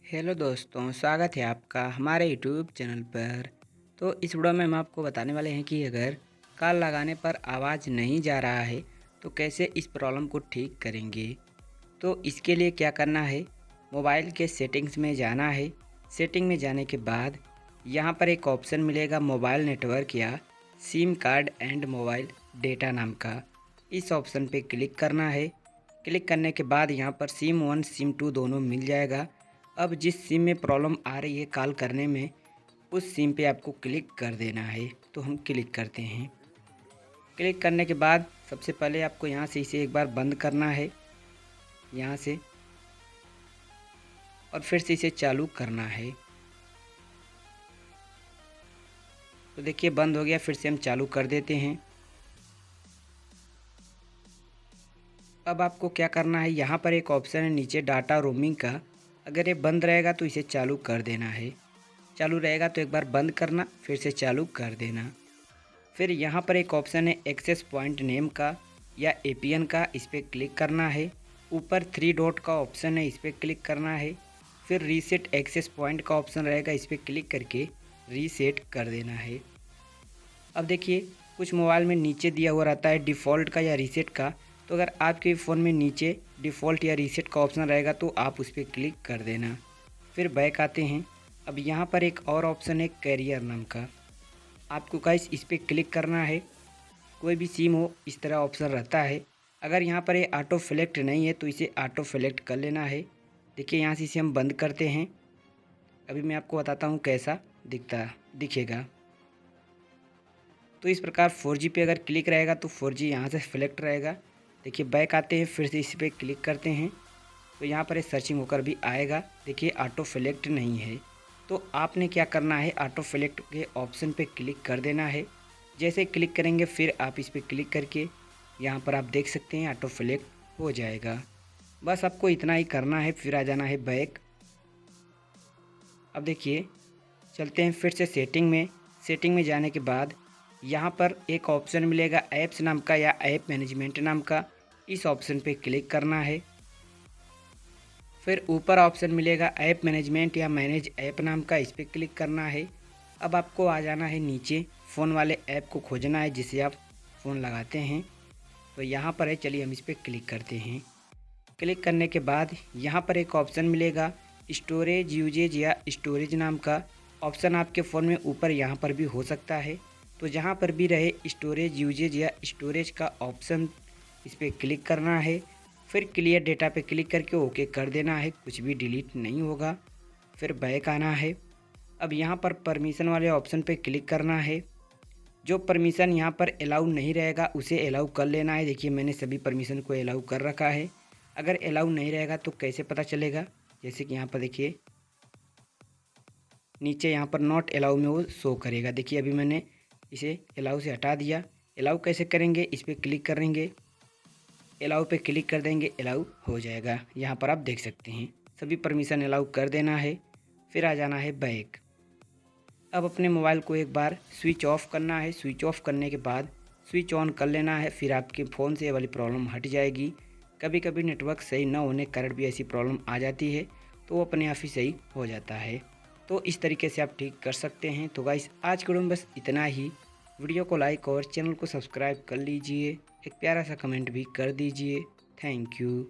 Hello दोस्तों, स्वागत है आपका हमारे यूट्यूब चैनल पर। तो इस वीडियो में हम आपको बताने वाले हैं कि अगर कॉल लगाने पर आवाज़ नहीं जा रहा है तो कैसे इस प्रॉब्लम को ठीक करेंगे। तो इसके लिए क्या करना है, मोबाइल के सेटिंग्स में जाना है। सेटिंग में जाने के बाद यहाँ पर एक ऑप्शन मिलेगा मोबाइल नेटवर्क या SIM card and mobile data नाम का। इस ऑप्शन पे क्लिक करना है। क्लिक करने के बाद यहाँ पर सिम 1 सिम 2 दोनों मिल जाएगा। अब जिस सिम में प्रॉब्लम आ रही है कॉल करने में, उस सिम पे आपको क्लिक कर देना है। तो हम क्लिक करते हैं। क्लिक करने के बाद सबसे पहले आपको यहाँ से इसे एक बार बंद करना है, यहाँ से, और फिर से इसे चालू करना है। तो देखिए बंद हो गया, फिर से हम चालू कर देते हैं। अब आपको क्या करना है, यहाँ पर एक ऑप्शन है नीचे डाटा रोमिंग का। अगर ये बंद रहेगा तो इसे चालू कर देना है। चालू रहेगा तो एक बार बंद करना, फिर से चालू कर देना। फिर यहाँ पर एक ऑप्शन है एक्सेस पॉइंट नेम का या एपीएन का, इस पर क्लिक करना है। ऊपर 3 डॉट का ऑप्शन है, इस पर क्लिक करना है। फिर रीसेट एक्सेस पॉइंट का ऑप्शन रहेगा, इस पर क्लिक करके रीसेट कर देना है। अब देखिए कुछ मोबाइल में नीचे दिया हुआ रहता है डिफ़ॉल्ट का या रीसेट का। तो अगर आपके फ़ोन में नीचे डिफ़ॉल्ट या रीसेट का ऑप्शन रहेगा तो आप उस पर क्लिक कर देना। फिर बैक आते हैं। अब यहाँ पर एक और ऑप्शन है कैरियर नाम का, आपको गाइस इस पर क्लिक करना है। कोई भी सिम हो इस तरह ऑप्शन रहता है। अगर यहाँ पर ये ऑटो सेलेक्ट नहीं है तो इसे ऑटो सेलेक्ट कर लेना है। देखिए यहाँ से इसे हम बंद करते हैं। अभी मैं आपको बताता हूँ कैसा दिखेगा। तो इस प्रकार 4G पे अगर क्लिक रहेगा तो 4G यहाँ से सेलेक्ट रहेगा। देखिए बैक आते हैं, फिर से इस पर क्लिक करते हैं तो यहाँ पर सर्चिंग होकर भी आएगा। देखिए ऑटो सेलेक्ट नहीं है। तो आपने क्या करना है, ऑटो सेलेक्ट के ऑप्शन पे क्लिक कर देना है। जैसे क्लिक करेंगे फिर आप इस पर क्लिक करके यहाँ पर आप देख सकते हैं ऑटो सेलेक्ट हो जाएगा। बस आपको इतना ही करना है, फिर आ जाना है बैक। अब देखिए चलते हैं फिर से सेटिंग में। सेटिंग में जाने के बाद यहाँ पर एक ऑप्शन मिलेगा ऐप्स नाम का या ऐप मैनेजमेंट नाम का, इस ऑप्शन पे क्लिक करना है। फिर ऊपर ऑप्शन मिलेगा ऐप मैनेजमेंट या मैनेज ऐप नाम का, इस पर क्लिक करना है। अब आपको आ जाना है नीचे, फ़ोन वाले ऐप को खोजना है जिसे आप फ़ोन लगाते हैं। तो यहाँ पर है, चलिए हम इस पर क्लिक करते हैं। क्लिक करने के बाद यहाँ पर एक ऑप्शन मिलेगा स्टोरेज यूजेज या स्टोरेज नाम का। ऑप्शन आपके फ़ोन में ऊपर यहाँ पर भी हो सकता है। तो जहाँ पर भी रहे स्टोरेज यूजेज या स्टोरेज का ऑप्शन, इस पर क्लिक करना है। फिर क्लियर डेटा पे क्लिक करके ओके कर देना है, कुछ भी डिलीट नहीं होगा। फिर बैक आना है। अब यहाँ पर परमिशन वाले ऑप्शन पे क्लिक करना है। जो परमिशन यहाँ पर अलाउ नहीं रहेगा उसे अलाउ कर लेना है। देखिए मैंने सभी परमिशन को अलाउ कर रखा है। अगर अलाउ नहीं रहेगा तो कैसे पता चलेगा, जैसे कि यहाँ पर देखिए नीचे यहाँ पर नॉट अलाउ में वो शो करेगा। देखिए अभी मैंने इसे अलाउ से हटा दिया। अलाउ कैसे करेंगे, इस पर क्लिक करेंगे, अलाउ पे क्लिक कर देंगे, अलाउ हो जाएगा। यहाँ पर आप देख सकते हैं सभी परमिशन अलाउ कर देना है। फिर आ जाना है बैक। अब अपने मोबाइल को एक बार स्विच ऑफ करना है। स्विच ऑफ करने के बाद स्विच ऑन कर लेना है, फिर आपके फ़ोन से ये वाली प्रॉब्लम हट जाएगी। कभी कभी नेटवर्क सही न होने के कारण भी ऐसी प्रॉब्लम आ जाती है, तो वो अपने आप ही सही हो जाता है। तो इस तरीके से आप ठीक कर सकते हैं। तो गाइस आज के वीडियो में बस इतना ही। वीडियो को लाइक और चैनल को सब्सक्राइब कर लीजिए। एक प्यारा सा कमेंट भी कर दीजिए। Thank you.